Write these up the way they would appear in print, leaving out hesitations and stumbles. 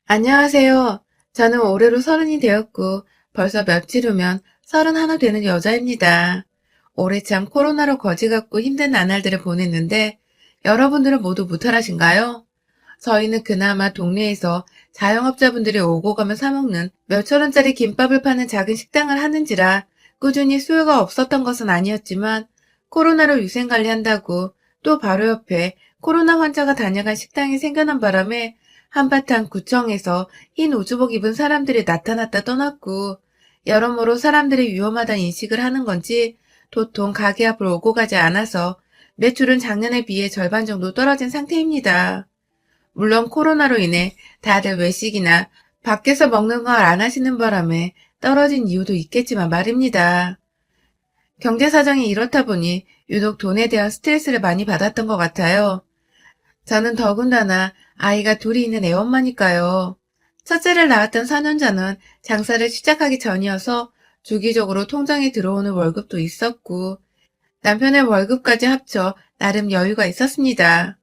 안녕하세요. 저는 올해로 30이 되었고 벌써 며칠 후면 31 되는 여자입니다. 올해 참 코로나로 거지 같고 힘든 나날들을 보냈는데 여러분들은 모두 무탈하신가요? 저희는 그나마 동네에서 자영업자분들이 오고 가면 사먹는 몇천 원짜리 김밥을 파는 작은 식당을 하는지라 꾸준히 수요가 없었던 것은 아니었지만 코로나로 위생관리한다고 또 바로 옆에 코로나 환자가 다녀간 식당이 생겨난 바람에 한바탕 구청에서 흰 우주복 입은 사람들이 나타났다 떠났고 여러모로 사람들이 위험하다는 인식을 하는 건지 도통 가게 앞을 오고 가지 않아서 매출은 작년에 비해 절반 정도 떨어진 상태입니다. 물론 코로나로 인해 다들 외식이나 밖에서 먹는 걸 안 하시는 바람에 떨어진 이유도 있겠지만 말입니다. 경제 사정이 이렇다 보니 유독 돈에 대한 스트레스를 많이 받았던 것 같아요. 저는 더군다나 아이가 둘이 있는 애엄마니까요. 첫째를 낳았던 4년 전은 장사를 시작하기 전이어서 주기적으로 통장에 들어오는 월급도 있었고 남편의 월급까지 합쳐 나름 여유가 있었습니다.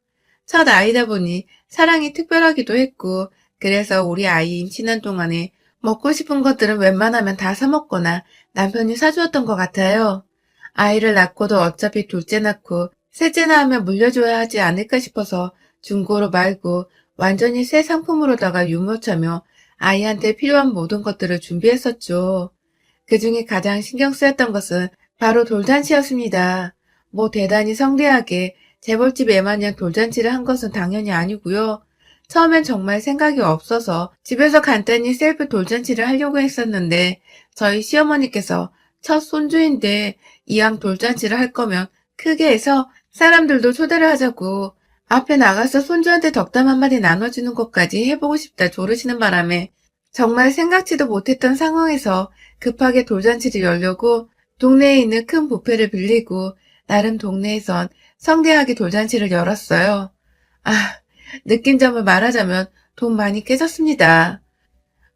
첫 아이다 보니 사랑이 특별하기도 했고 그래서 우리 아이 임신한 동안에 먹고 싶은 것들은 웬만하면 다 사먹거나 남편이 사주었던 것 같아요. 아이를 낳고도 어차피 둘째 낳고 셋째나 하면 물려줘야 하지 않을까 싶어서 중고로 말고 완전히 새 상품으로다가 유모차며 아이한테 필요한 모든 것들을 준비했었죠. 그 중에 가장 신경 쓰였던 것은 바로 돌잔치였습니다. 뭐 대단히 성대하게 재벌집 애마냥 돌잔치를 한 것은 당연히 아니고요. 처음엔 정말 생각이 없어서 집에서 간단히 셀프 돌잔치를 하려고 했었는데 저희 시어머니께서 첫 손주인데 이왕 돌잔치를 할 거면 크게 해서 사람들도 초대를 하자고 앞에 나가서 손주한테 덕담 한마디 나눠주는 것까지 해보고 싶다 조르시는 바람에 정말 생각지도 못했던 상황에서 급하게 돌잔치를 열려고 동네에 있는 큰 뷔페를 빌리고 나름 동네에선 성대하게 돌잔치를 열었어요. 아, 느낀 점을 말하자면 돈 많이 깨졌습니다.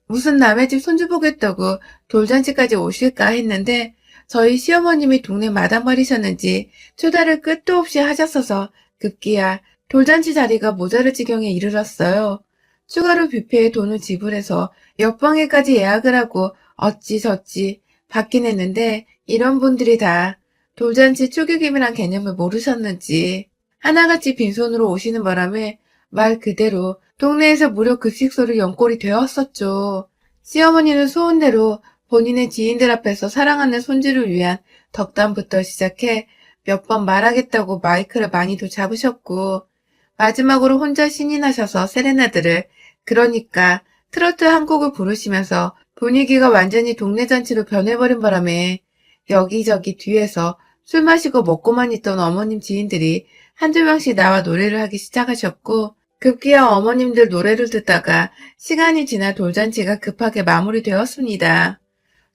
무슨 남의 집 손주 보겠다고 돌잔치까지 오실까 했는데 저희 시어머님이 동네 마당발이셨는지 초대를 끝도 없이 하셨어서 급기야 돌잔치 자리가 모자랄 지경에 이르렀어요. 추가로 뷔페에 돈을 지불해서 옆방에까지 예약을 하고 어찌저찌 받긴 했는데 이런 분들이 다 돌잔치 축의금이란 개념을 모르셨는지 하나같이 빈손으로 오시는 바람에 말 그대로 동네에서 무료 급식소를 연꼴이 되었었죠. 시어머니는 소원대로 본인의 지인들 앞에서 사랑하는 손주를 위한 덕담부터 시작해 몇 번 말하겠다고 마이크를 많이도 잡으셨고 마지막으로 혼자 신이 나셔서 세레나드를 그러니까 트로트 한 곡을 부르시면서 분위기가 완전히 동네 잔치로 변해버린 바람에 여기저기 뒤에서 술 마시고 먹고만 있던 어머님 지인들이 한두 명씩 나와 노래를 하기 시작하셨고 급기야 어머님들 노래를 듣다가 시간이 지나 돌잔치가 급하게 마무리되었습니다.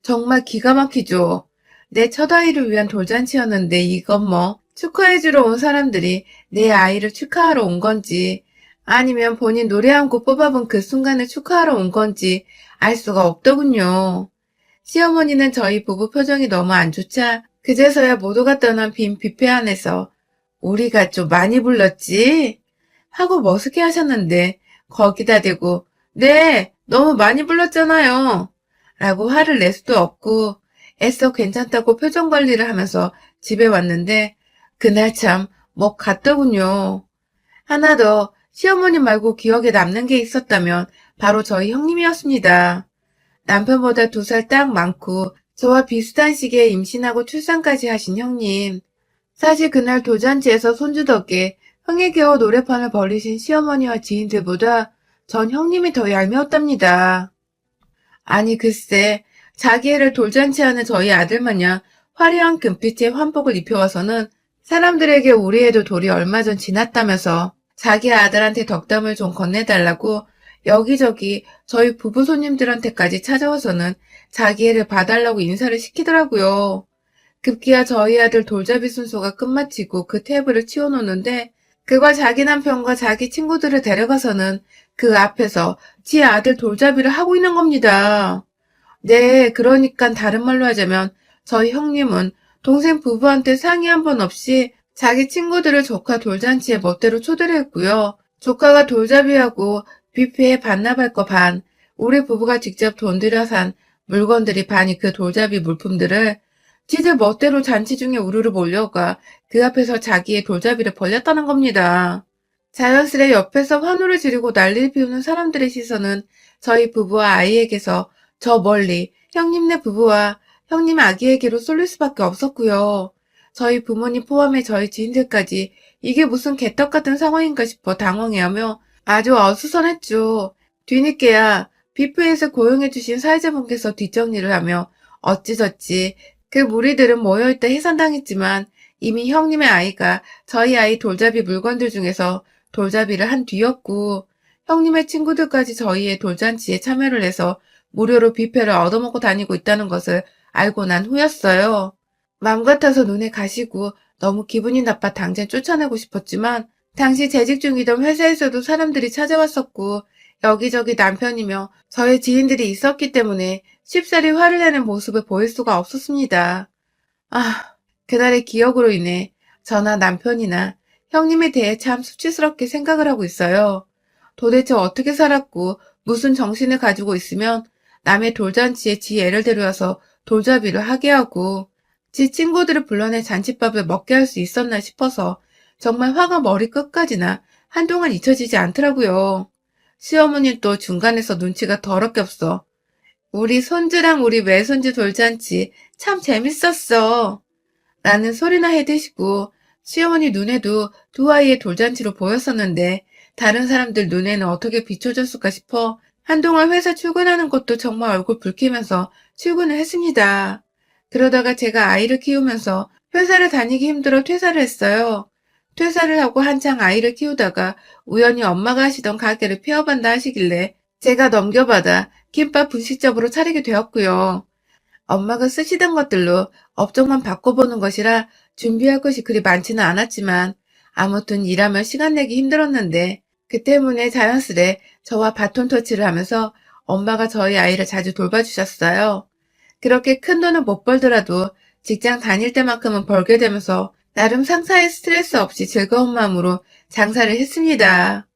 정말 기가 막히죠. 내 첫 아이를 위한 돌잔치였는데 이건 뭐 축하해주러 온 사람들이 내 아이를 축하하러 온 건지 아니면 본인 노래 한 곡 뽑아본 그 순간을 축하하러 온 건지 알 수가 없더군요. 시어머니는 저희 부부 표정이 너무 안 좋자 그제서야 모두가 떠난 빈 뷔페 안에서 우리가 좀 많이 불렀지? 하고 머쓱해 하셨는데 거기다 대고 네, 너무 많이 불렀잖아요. 라고 화를 낼 수도 없고 애써 괜찮다고 표정 관리를 하면서 집에 왔는데 그날 참 멉 같더군요. 하나 더 시어머니 말고 기억에 남는 게 있었다면 바로 저희 형님이었습니다. 남편보다 2살 딱 많고 저와 비슷한 시기에 임신하고 출산까지 하신 형님. 사실 그날 돌잔치에서 손주 덕에 흥에 겨워 노래판을 벌리신 시어머니와 지인들보다 전 형님이 더 얄미웠답니다. 아니 글쎄 자기 애를 돌잔치하는 저희 아들마냥 화려한 금빛의 환복을 입혀와서는 사람들에게 우리 애도 돌이 얼마 전 지났다면서 자기 아들한테 덕담을 좀 건네달라고 여기저기 저희 부부 손님들한테까지 찾아와서는 자기 애를 봐달라고 인사를 시키더라고요. 급기야 저희 아들 돌잡이 순서가 끝마치고 그 테이블을 치워놓는데 그걸 자기 남편과 자기 친구들을 데려가서는 그 앞에서 지 아들 돌잡이를 하고 있는 겁니다. 네, 그러니까 다른 말로 하자면 저희 형님은 동생 부부한테 상의 한 번 없이 자기 친구들을 조카 돌잔치에 멋대로 초대를 했고요. 조카가 돌잡이하고 뷔페에 반납할 거 반, 우리 부부가 직접 돈 들여 산 물건들이 반이 그 돌잡이 물품들을 지들 멋대로 잔치 중에 우르르 몰려가 그 앞에서 자기의 돌잡이를 벌렸다는 겁니다. 자연스레 옆에서 환호를 지르고 난리를 피우는 사람들의 시선은 저희 부부와 아이에게서 저 멀리 형님네 부부와 형님 아기에게로 쏠릴 수밖에 없었고요. 저희 부모님 포함해 저희 지인들까지 이게 무슨 개떡 같은 상황인가 싶어 당황해하며 아주 어수선했죠. 뒤늦게야 뷔페에서 고용해주신 사회자분께서 뒷정리를 하며 어찌저찌 그 무리들은 모여있다 해산당했지만 이미 형님의 아이가 저희 아이 돌잡이 물건들 중에서 돌잡이를 한 뒤였고 형님의 친구들까지 저희의 돌잔치에 참여를 해서 무료로 뷔페를 얻어먹고 다니고 있다는 것을 알고 난 후였어요. 맘 같아서 눈에 가시고 너무 기분이 나빠 당장 쫓아내고 싶었지만 당시 재직 중이던 회사에서도 사람들이 찾아왔었고 여기저기 남편이며 저의 지인들이 있었기 때문에 쉽사리 화를 내는 모습을 보일 수가 없었습니다. 아, 그날의 기억으로 인해 저나 남편이나 형님에 대해 참 수치스럽게 생각을 하고 있어요. 도대체 어떻게 살았고 무슨 정신을 가지고 있으면 남의 돌잔치에 지 애를 데려와서 돌잡이를 하게 하고 지 친구들을 불러내 잔칫밥을 먹게 할 수 있었나 싶어서 정말 화가 머리 끝까지나 한동안 잊혀지지 않더라고요. 시어머니 또 중간에서 눈치가 더럽게 없어. 우리 손주랑 우리 외손주 돌잔치 참 재밌었어. 라는 소리나 해대시고 시어머니 눈에도 두 아이의 돌잔치로 보였었는데 다른 사람들 눈에는 어떻게 비춰졌을까 싶어 한동안 회사 출근하는 것도 정말 얼굴 붉히면서 출근을 했습니다. 그러다가 제가 아이를 키우면서 회사를 다니기 힘들어 퇴사를 했어요. 퇴사를 하고 한창 아이를 키우다가 우연히 엄마가 하시던 가게를 폐업한다 하시길래 제가 넘겨받아 김밥 분식점으로 차리게 되었고요. 엄마가 쓰시던 것들로 업종만 바꿔보는 것이라 준비할 것이 그리 많지는 않았지만 아무튼 일하면 시간 내기 힘들었는데 그 때문에 자연스레 저와 바톤 터치를 하면서 엄마가 저희 아이를 자주 돌봐주셨어요. 그렇게 큰 돈은 못 벌더라도 직장 다닐 때만큼은 벌게 되면서 나름 상사의 스트레스 없이 즐거운 마음으로 장사를 했습니다.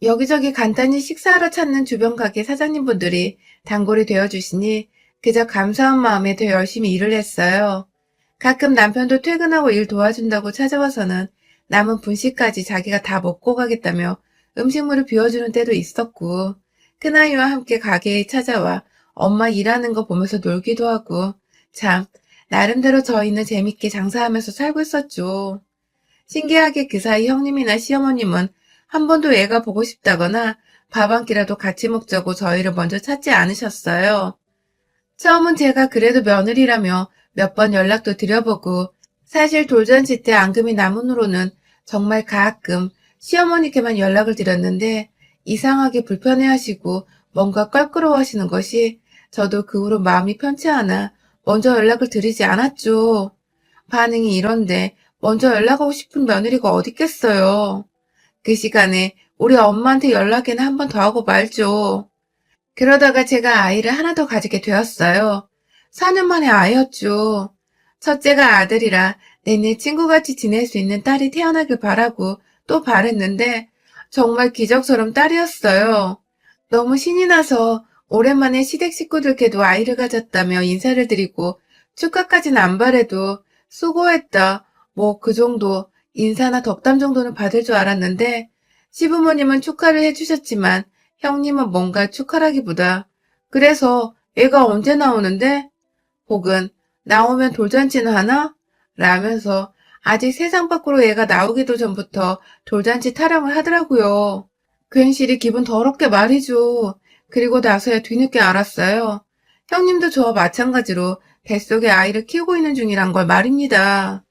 여기저기 간단히 식사하러 찾는 주변 가게 사장님분들이 단골이 되어주시니 그저 감사한 마음에 더 열심히 일을 했어요. 가끔 남편도 퇴근하고 일 도와준다고 찾아와서는 남은 분식까지 자기가 다 먹고 가겠다며 음식물을 비워주는 때도 있었고 큰아이와 함께 가게에 찾아와 엄마 일하는 거 보면서 놀기도 하고 참 나름대로 저희는 재밌게 장사하면서 살고 있었죠. 신기하게 그 사이 형님이나 시어머님은 한 번도 애가 보고 싶다거나 밥 한 끼라도 같이 먹자고 저희를 먼저 찾지 않으셨어요. 처음은 제가 그래도 며느리라며 몇 번 연락도 드려보고 사실 돌잔치 때 앙금이 남은 후로는 정말 가끔 시어머니께만 연락을 드렸는데 이상하게 불편해하시고 뭔가 껄끄러워하시는 것이 저도 그 후로 마음이 편치 않아 먼저 연락을 드리지 않았죠. 반응이 이런데 먼저 연락하고 싶은 며느리가 어딨겠어요. 그 시간에 우리 엄마한테 연락이나 한 번 더 하고 말죠. 그러다가 제가 아이를 하나 더 가지게 되었어요. 4년 만에 아이였죠. 첫째가 아들이라 내내 친구같이 지낼 수 있는 딸이 태어나길 바라고 또 바랬는데 정말 기적처럼 딸이었어요. 너무 신이 나서 오랜만에 시댁 식구들께도 아이를 가졌다며 인사를 드리고 축하까지는 안 바래도 수고했다. 뭐 그 정도 인사나 덕담 정도는 받을 줄 알았는데 시부모님은 축하를 해주셨지만 형님은 뭔가 축하라기보다 그래서 애가 언제 나오는데? 혹은 나오면 돌잔치는 하나? 라면서 아직 세상 밖으로 애가 나오기도 전부터 돌잔치 타령을 하더라고요. 괜시리 기분 더럽게 말이죠. 그리고 나서야 뒤늦게 알았어요. 형님도 저와 마찬가지로 뱃속에 아이를 키우고 있는 중이란 걸 말입니다.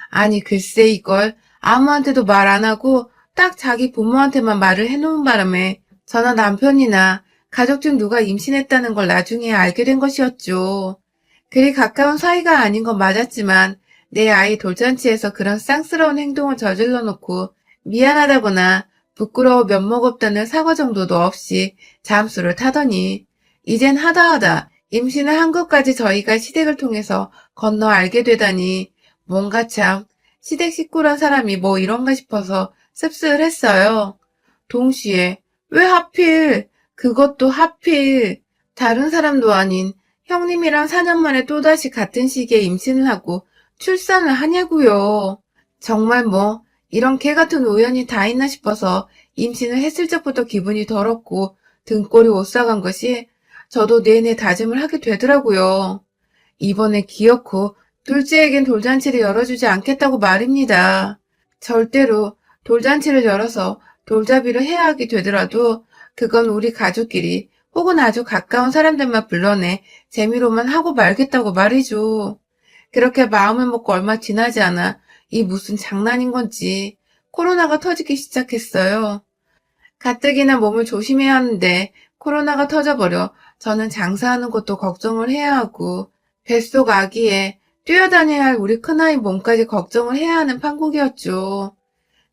아니 글쎄 이걸 아무한테도 말 안 하고 딱 자기 부모한테만 말을 해놓은 바람에 저나 남편이나 가족 중 누가 임신했다는 걸 나중에 알게 된 것이었죠. 그리 가까운 사이가 아닌 건 맞았지만 내 아이 돌잔치에서 그런 쌍스러운 행동을 저질러 놓고 미안하다거나 부끄러워 면목 없다는 사과 정도도 없이 잠수를 타더니 이젠 하다하다 임신을 한 것까지 저희가 시댁을 통해서 건너 알게 되다니 뭔가 참 시댁 식구란 사람이 뭐 이런가 싶어서 씁쓸했어요. 동시에 왜 하필, 그것도 하필, 다른 사람도 아닌 형님이랑 4년 만에 또다시 같은 시기에 임신을 하고 출산을 하냐고요. 정말 뭐, 이런 개 같은 우연이 다 있나 싶어서 임신을 했을 적부터 기분이 더럽고 등골이 오싹한 것이 저도 내내 다짐을 하게 되더라고요. 이번에 기어코 둘째에겐 돌잔치를 열어주지 않겠다고 말입니다. 절대로 돌잔치를 열어서 돌잡이를 해야 하게 되더라도 그건 우리 가족끼리 혹은 아주 가까운 사람들만 불러내 재미로만 하고 말겠다고 말이죠. 그렇게 마음을 먹고 얼마 지나지 않아 이 무슨 장난인 건지 코로나가 터지기 시작했어요. 가뜩이나 몸을 조심해야 하는데 코로나가 터져버려 저는 장사하는 것도 걱정을 해야 하고 뱃속 아기에 뛰어다녀야 할 우리 큰아이 몸까지 걱정을 해야 하는 판국이었죠.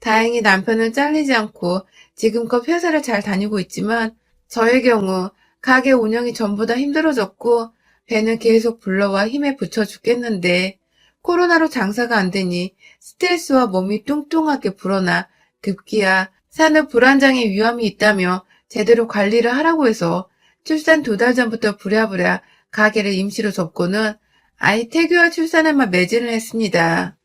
다행히 남편은 잘리지 않고 지금껏 회사를 잘 다니고 있지만 저의 경우 가게 운영이 전부 다 힘들어졌고 배는 계속 불러와 힘에 부쳐 죽겠는데 코로나로 장사가 안 되니 스트레스와 몸이 뚱뚱하게 불어나 급기야 산후 불안장애 위험이 있다며 제대로 관리를 하라고 해서 출산 2달 전부터 부랴부랴 가게를 임시로 접고는 아이 태교와 출산에만 매진을 했습니다.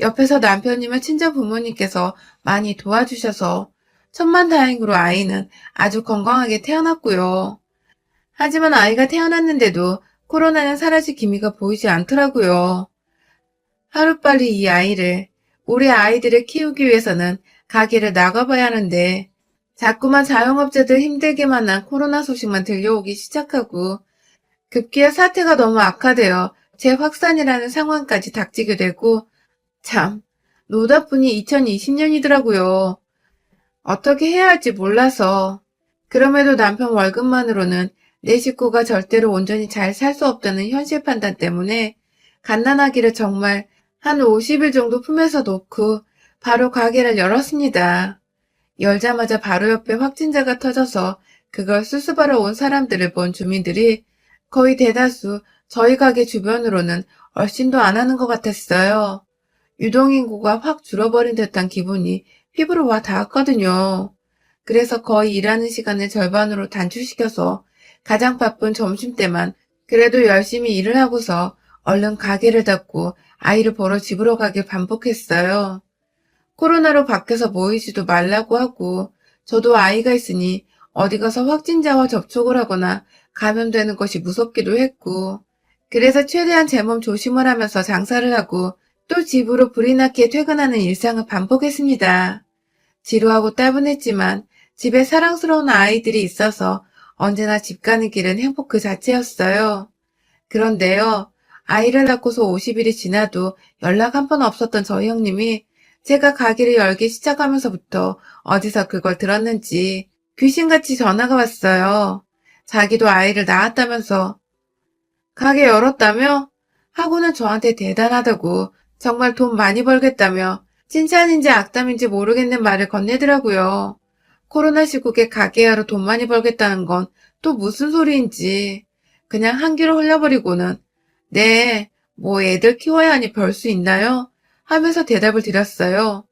옆에서 남편님의 친정 부모님께서 많이 도와주셔서 천만다행으로 아이는 아주 건강하게 태어났고요. 하지만 아이가 태어났는데도 코로나는 사라질 기미가 보이지 않더라고요. 하루빨리 이 아이를, 우리 아이들을 키우기 위해서는 가게를 나가봐야 하는데 자꾸만 자영업자들 힘들게만 한 코로나 소식만 들려오기 시작하고 급기야 사태가 너무 악화되어 재확산이라는 상황까지 닥치게 되고 참, 노답분이 2020년이더라고요. 어떻게 해야 할지 몰라서. 그럼에도 남편 월급만으로는 내 식구가 절대로 온전히 잘 살 수 없다는 현실 판단 때문에 갓난아기를 정말 한 50일 정도 품에서 놓고 바로 가게를 열었습니다. 열자마자 바로 옆에 확진자가 터져서 그걸 수습하러 온 사람들을 본 주민들이 거의 대다수 저희 가게 주변으로는 얼씬도 안 하는 것 같았어요. 유동인구가 확 줄어버린 듯한 기분이 피부로 와 닿았거든요. 그래서 거의 일하는 시간을 절반으로 단축시켜서 가장 바쁜 점심때만 그래도 열심히 일을 하고서 얼른 가게를 닫고 아이를 보러 집으로 가길 반복했어요. 코로나로 밖에서 모이지도 말라고 하고 저도 아이가 있으니 어디 가서 확진자와 접촉을 하거나 감염되는 것이 무섭기도 했고 그래서 최대한 제 몸 조심을 하면서 장사를 하고 또 집으로 불이 나게 퇴근하는 일상을 반복했습니다. 지루하고 따분했지만 집에 사랑스러운 아이들이 있어서 언제나 집 가는 길은 행복 그 자체였어요. 그런데요, 아이를 낳고서 50일이 지나도 연락 한 번 없었던 저희 형님이 제가 가게를 열기 시작하면서부터 어디서 그걸 들었는지 귀신같이 전화가 왔어요. 자기도 아이를 낳았다면서 가게 열었다며? 하고는 저한테 대단하다고 정말 돈 많이 벌겠다며 칭찬인지 악담인지 모르겠는 말을 건네더라고요. 코로나 시국에 가게 하러 돈 많이 벌겠다는 건 또 무슨 소리인지 그냥 한 귀로 흘려버리고는 네, 뭐 애들 키워야 하니 벌 수 있나요? 하면서 대답을 드렸어요.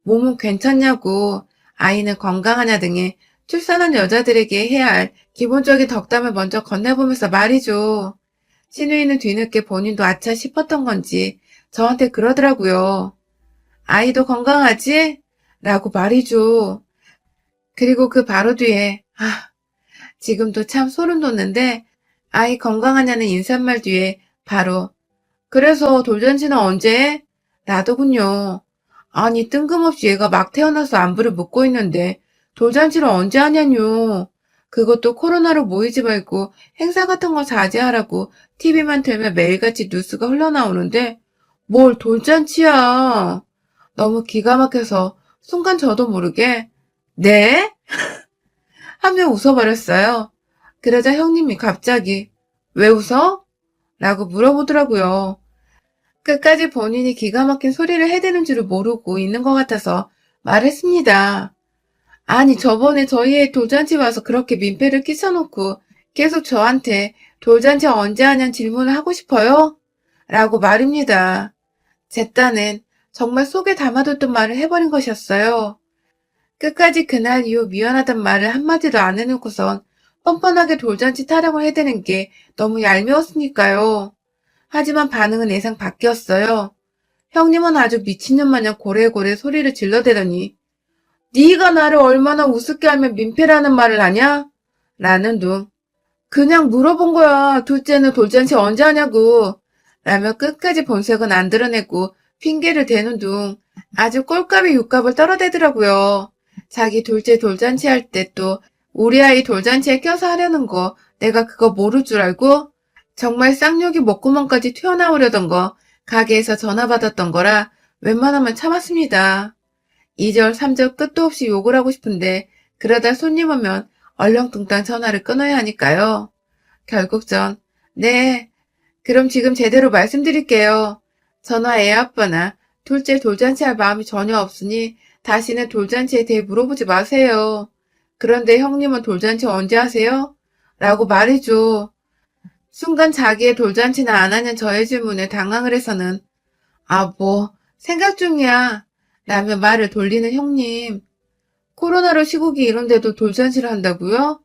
몸은 괜찮냐고, 아이는 건강하냐 등의 출산한 여자들에게 해야 할 기본적인 덕담을 먼저 건네보면서 말이죠. 신우이는 뒤늦게 본인도 아차 싶었던 건지 저한테 그러더라고요. 아이도 건강하지? 라고 말이죠. 그리고 그 바로 뒤에 지금도 참 소름 돋는데 아이 건강하냐는 인사말 뒤에 바로 그래서 돌잔치는 언제 해? 나더군요. 아니 뜬금없이 얘가 막 태어나서 안부를 묻고 있는데 돌잔치를 언제 하냐뇨. 그것도 코로나로 모이지 말고 행사 같은 거 자제하라고 TV만 틀면 매일같이 뉴스가 흘러나오는데 뭘 돌잔치야. 너무 기가 막혀서 순간 저도 모르게 네? 하며 웃어버렸어요. 그러자 형님이 갑자기 왜 웃어? 라고 물어보더라고요. 끝까지 본인이 기가 막힌 소리를 해대는 줄을 모르고 있는 것 같아서 말했습니다. 아니 저번에 저희 애 돌잔치 와서 그렇게 민폐를 끼쳐놓고 계속 저한테 돌잔치 언제 하냐는 질문을 하고 싶어요? 라고 말입니다. 제 딴엔 정말 속에 담아뒀던 말을 해버린 것이었어요. 끝까지 그날 이후 미안하단 말을 한마디도 안 해놓고선 뻔뻔하게 돌잔치 타령을 해대는 게 너무 얄미웠으니까요. 하지만 반응은 예상 밖이었어요. 형님은 아주 미친년 마냥 고래고래 소리를 질러대더니 네가 나를 얼마나 우습게 알면 민폐라는 말을 하냐? 라는 둥. 그냥 물어본 거야. 둘째는 돌잔치 언제 하냐고. 라며 끝까지 본색은 안 드러내고 핑계를 대는 둥. 아주 꼴값에 육값을 떨어대더라고요. 자기 둘째 돌잔치 할 때 또 우리 아이 돌잔치에 껴서 하려는 거 내가 그거 모를 줄 알고? 정말 쌍욕이 목구멍까지 튀어나오려던 거 가게에서 전화 받았던 거라 웬만하면 참았습니다. 2절, 3절 끝도 없이 욕을 하고 싶은데 그러다 손님 오면 얼렁뚱땅 전화를 끊어야 하니까요. 결국 네, 그럼 지금 제대로 말씀드릴게요. 전화 애 아빠나 둘째 돌잔치 할 마음이 전혀 없으니 다시는 돌잔치에 대해 물어보지 마세요. 그런데 형님은 돌잔치 언제 하세요? 라고 말해줘. 순간 자기의 돌잔치나 안 하는 저의 질문에 당황을 해서는 생각 중이야. 라며 말을 돌리는 형님. 코로나로 시국이 이런데도 돌잔치를 한다고요?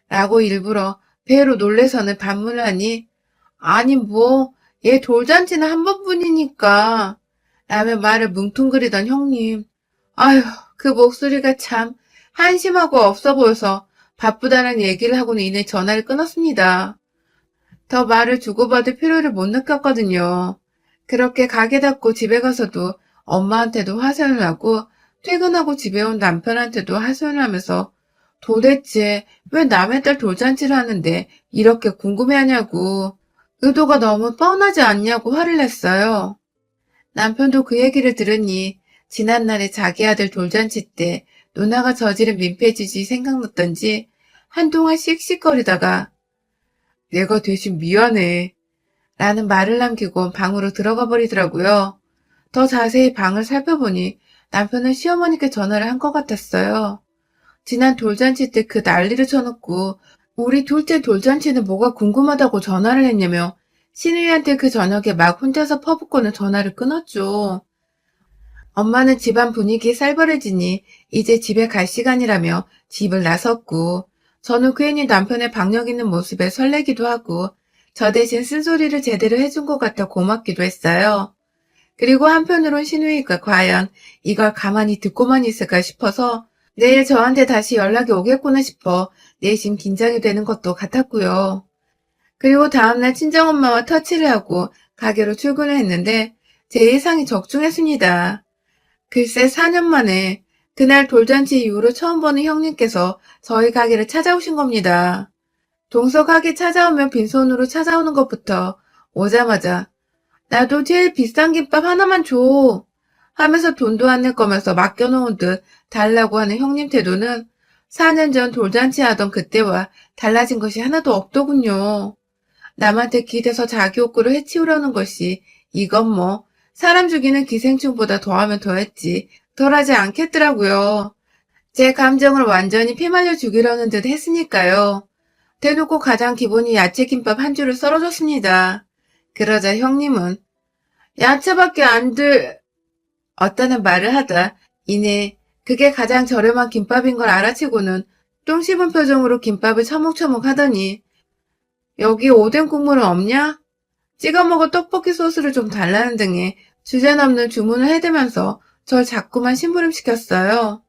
라고 일부러 배로 놀래서는 반문을 하니 아니 얘 돌잔치는 한 번뿐이니까 라며 말을 뭉퉁거리던 형님. 아휴, 그 목소리가 참 한심하고 없어 보여서 바쁘다는 얘기를 하고는 이내 전화를 끊었습니다. 더 말을 주고받을 필요를 못 느꼈거든요. 그렇게 가게 닫고 집에 가서도 엄마한테도 화살을 하고 퇴근하고 집에 온 남편한테도 하소연을 하면서 도대체 왜 남의 딸 돌잔치를 하는데 이렇게 궁금해하냐고 의도가 너무 뻔하지 않냐고 화를 냈어요. 남편도 그 얘기를 들으니 지난날에 자기 아들 돌잔치 때 누나가 저지른 민폐짓이 생각났던지 한동안 씩씩거리다가 내가 대신 미안해 라는 말을 남기고 방으로 들어가 버리더라고요. 더 자세히 방을 살펴보니 남편은 시어머니께 전화를 한 것 같았어요. 지난 돌잔치 때 그 난리를 쳐놓고 우리 둘째 돌잔치는 뭐가 궁금하다고 전화를 했냐며 신우이한테 그 저녁에 막 혼자서 퍼붓고는 전화를 끊었죠. 엄마는 집안 분위기 살벌해지니 이제 집에 갈 시간이라며 집을 나섰고 저는 괜히 남편의 박력 있는 모습에 설레기도 하고 저 대신 쓴소리를 제대로 해준 것 같아 고맙기도 했어요. 그리고 한편으론 신우이가 과연 이걸 가만히 듣고만 있을까 싶어서 내일 저한테 다시 연락이 오겠구나 싶어 내심 긴장이 되는 것도 같았고요. 그리고 다음날 친정엄마와 터치를 하고 가게로 출근을 했는데 제 예상이 적중했습니다. 글쎄 4년 만에 그날 돌잔치 이후로 처음 보는 형님께서 저희 가게를 찾아오신 겁니다. 동서 가게 찾아오면 빈손으로 찾아오는 것부터 오자마자 나도 제일 비싼 김밥 하나만 줘 하면서 돈도 안 낼 거면서 맡겨놓은 듯 달라고 하는 형님 태도는 4년 전 돌잔치 하던 그때와 달라진 것이 하나도 없더군요. 남한테 기대서 자기 욕구를 해치우려는 것이 이건 사람 죽이는 기생충보다 더하면 더했지 덜하지 않겠더라고요. 제 감정을 완전히 피말려 죽이려는 듯 했으니까요. 대놓고 가장 기본이 야채김밥 한 줄을 썰어줬습니다. 그러자 형님은 야채밖에 안 없다는 말을 하다 이내 그게 가장 저렴한 김밥인 걸 알아채고는 똥 씹은 표정으로 김밥을 처묵처묵 하더니 여기 오뎅 국물은 없냐? 찍어 먹을 떡볶이 소스를 좀 달라는 등의 주제넘는 주문을 해대면서 절 자꾸만 심부름시켰어요.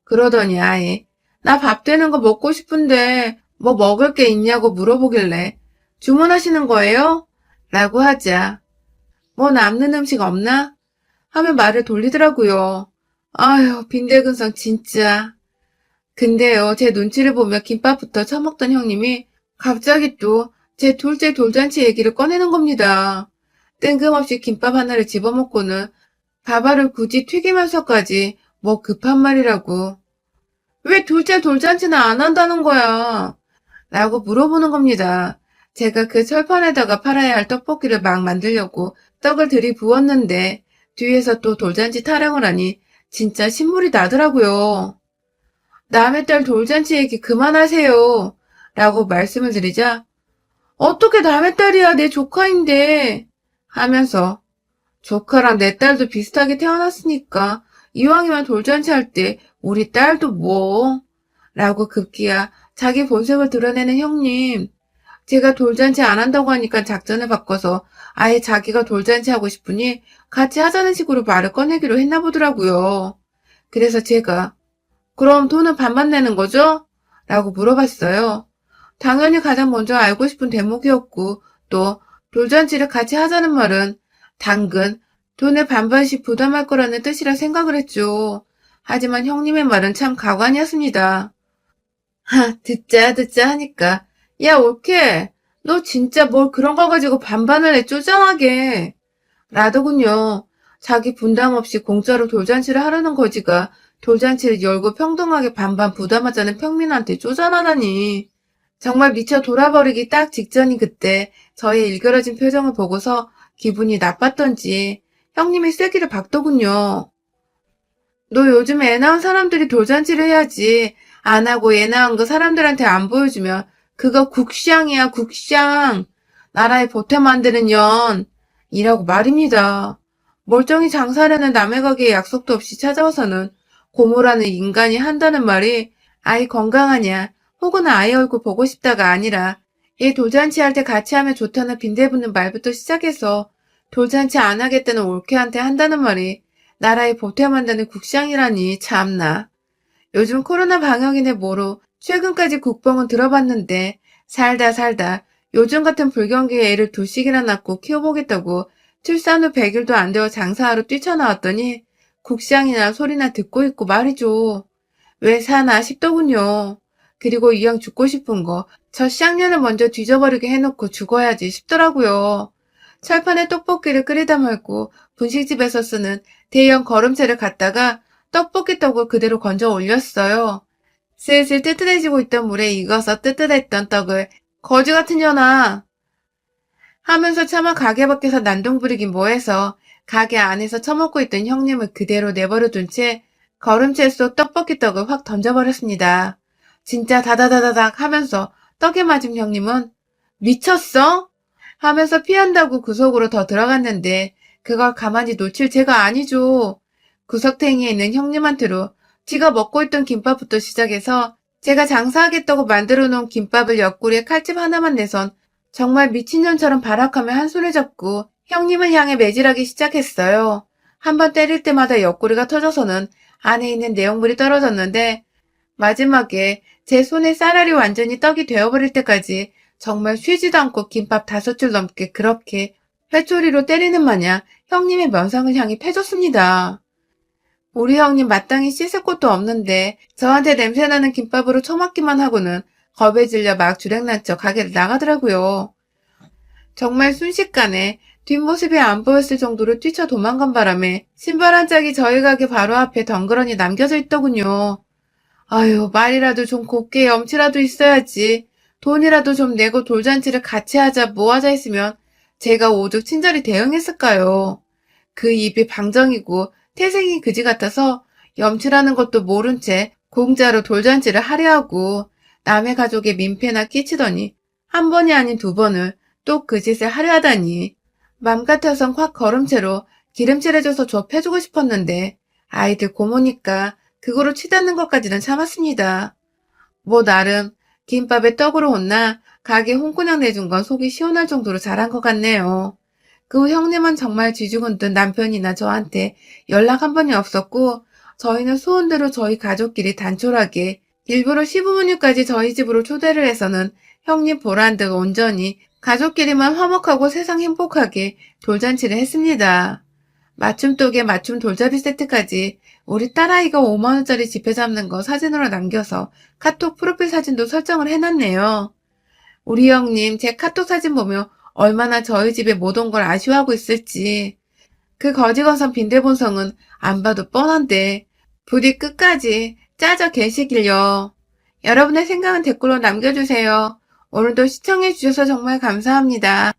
그러더니 아예 나 밥 되는 거 먹고 싶은데 뭐 먹을 게 있냐고 물어보길래 주문하시는 거예요? 라고 하자 뭐 남는 음식 없나? 하며 말을 돌리더라고요. 아휴 빈대근성 진짜. 근데요 제 눈치를 보며 김밥부터 처먹던 형님이 갑자기 또 제 둘째 돌잔치 얘기를 꺼내는 겁니다. 뜬금없이 김밥 하나를 집어먹고는 밥알을 굳이 튀기면서까지 뭐 급한 말이라고. 왜 둘째 돌잔치는 안 한다는 거야? 라고 물어보는 겁니다. 제가 그 철판에다가 팔아야 할 떡볶이를 막 만들려고 떡을 들이부었는데 뒤에서 또 돌잔치 타령을 하니 진짜 신물이 나더라고요. 남의 딸 돌잔치 얘기 그만하세요. 라고 말씀을 드리자 어떻게 남의 딸이야 내 조카인데 하면서 조카랑 내 딸도 비슷하게 태어났으니까 이왕이면 돌잔치 할 때 우리 딸도 뭐? 라고 급기야 자기 본색을 드러내는 형님. 제가 돌잔치 안 한다고 하니까 작전을 바꿔서 아예 자기가 돌잔치 하고 싶으니 같이 하자는 식으로 말을 꺼내기로 했나 보더라고요. 그래서 제가 그럼 돈은 반반 내는 거죠? 라고 물어봤어요. 당연히 가장 먼저 알고 싶은 대목이었고 또 돌잔치를 같이 하자는 말은 당근 돈을 반반씩 부담할 거라는 뜻이라 생각을 했죠. 하지만 형님의 말은 참 가관이었습니다. 듣자 하니까 야 올케 너 진짜 뭘 그런 거 가지고 반반을 해 쪼잔하게 라더군요. 자기 분담 없이 공짜로 돌잔치를 하려는 거지가 돌잔치를 열고 평등하게 반반 부담하자는 평민한테 쪼잔하다니. 정말 미쳐 돌아버리기 딱 직전인 그때 저의 일그러진 표정을 보고서 기분이 나빴던지 형님이 쐐기를 박더군요. 너 요즘 애 낳은 사람들이 돌잔치를 해야지. 안 하고 애 낳은 거 사람들한테 안 보여주면 그거 국샹이야 국샹. 나라에 보태 만드는 년. 이라고 말입니다. 멀쩡히 장사하려는 남의 가게에 약속도 없이 찾아와서는 고모라는 인간이 한다는 말이 아이 건강하냐 혹은 아이 얼굴 보고 싶다가 아니라 얘 돌잔치 할 때 같이 하면 좋다는 빈대붙는 말부터 시작해서 돌잔치 안 하겠다는 올케한테 한다는 말이 나라에 보태 만드는 국샹이라니 참나. 요즘 코로나 방역이네 뭐로 최근까지 국뽕은 들어봤는데 살다 요즘 같은 불경기에 애를 둘씩이나 낳고 키워보겠다고 출산 후 100일도 안 되어 장사하러 뛰쳐나왔더니 국샹이나 소리나 듣고 있고 말이죠. 왜 사나 싶더군요. 그리고 이왕 죽고 싶은 거 저 쌍년을 먼저 뒤져버리게 해놓고 죽어야지 싶더라고요. 철판에 떡볶이를 끓이다 말고 분식집에서 쓰는 대형 거름체를 갖다가 떡볶이 떡을 그대로 건져 올렸어요. 슬슬 뜨뜻해지고 있던 물에 익어서 뜨뜻했던 떡을 거지 같은 년아 하면서 차마 가게 밖에서 난동 부리긴 뭐해서 가게 안에서 처먹고 있던 형님을 그대로 내버려둔 채 거름채 속 떡볶이 떡을 확 던져버렸습니다. 진짜 다다다다닥 하면서 떡에 맞은 형님은 미쳤어? 하면서 피한다고 구석으로 더 들어갔는데 그걸 가만히 놓칠 제가 아니죠. 구석탱이에 있는 형님한테로 지가 먹고 있던 김밥부터 시작해서 제가 장사하겠다고 만들어 놓은 김밥을 옆구리에 칼집 하나만 내선 정말 미친년처럼 발악하며 한 손을 잡고 형님을 향해 매질하기 시작했어요. 한 번 때릴 때마다 옆구리가 터져서는 안에 있는 내용물이 떨어졌는데 마지막에 제 손에 쌀알이 완전히 떡이 되어버릴 때까지 정말 쉬지도 않고 김밥 5줄 넘게 그렇게 회초리로 때리는 마냥 형님의 면상을 향해 패줬습니다. 우리 형님 마땅히 씻을 곳도 없는데 저한테 냄새나는 김밥으로 처맞기만 하고는 겁에 질려 막 주랭난 척 가게를 나가더라고요. 정말 순식간에 뒷모습이 안 보였을 정도로 뛰쳐 도망간 바람에 신발 한 짝이 저희 가게 바로 앞에 덩그러니 남겨져 있더군요. 아유, 말이라도 좀 곱게 염치라도 있어야지. 돈이라도 좀 내고 돌잔치를 같이 하자 뭐 하자 했으면 제가 오죽 친절히 대응했을까요. 그 입이 방정이고 태생이 그지 같아서 염치라는 것도 모른 채 공짜로 돌잔치를 하려 하고 남의 가족에 민폐나 끼치더니 한 번이 아닌 2번을 또 그 짓을 하려 하다니 맘 같아선 확 걸음체로 기름칠해줘서 좁혀주고 싶었는데 아이들 고모니까 그거로 치닫는 것까지는 참았습니다. 뭐 나름 김밥에 떡으로 혼나 가게 홍군형 내준 건 속이 시원할 정도로 잘한 것 같네요. 그 후 형님은 정말 쥐죽은 듯 남편이나 저한테 연락 한 번이 없었고 저희는 소원대로 저희 가족끼리 단촐하게 일부러 시부모님까지 저희 집으로 초대를 해서는 형님 보란 듯 온전히 가족끼리만 화목하고 세상 행복하게 돌잔치를 했습니다. 맞춤독에 맞춤 돌잡이 세트까지 우리 딸아이가 5만원짜리 지폐 잡는 거 사진으로 남겨서 카톡 프로필 사진도 설정을 해놨네요. 우리 형님 제 카톡 사진 보며 얼마나 저희 집에 못 온 걸 아쉬워하고 있을지. 그 거지건성 빈대본성은 안 봐도 뻔한데 부디 끝까지 짜져 계시길요. 여러분의 생각은 댓글로 남겨주세요. 오늘도 시청해주셔서 정말 감사합니다.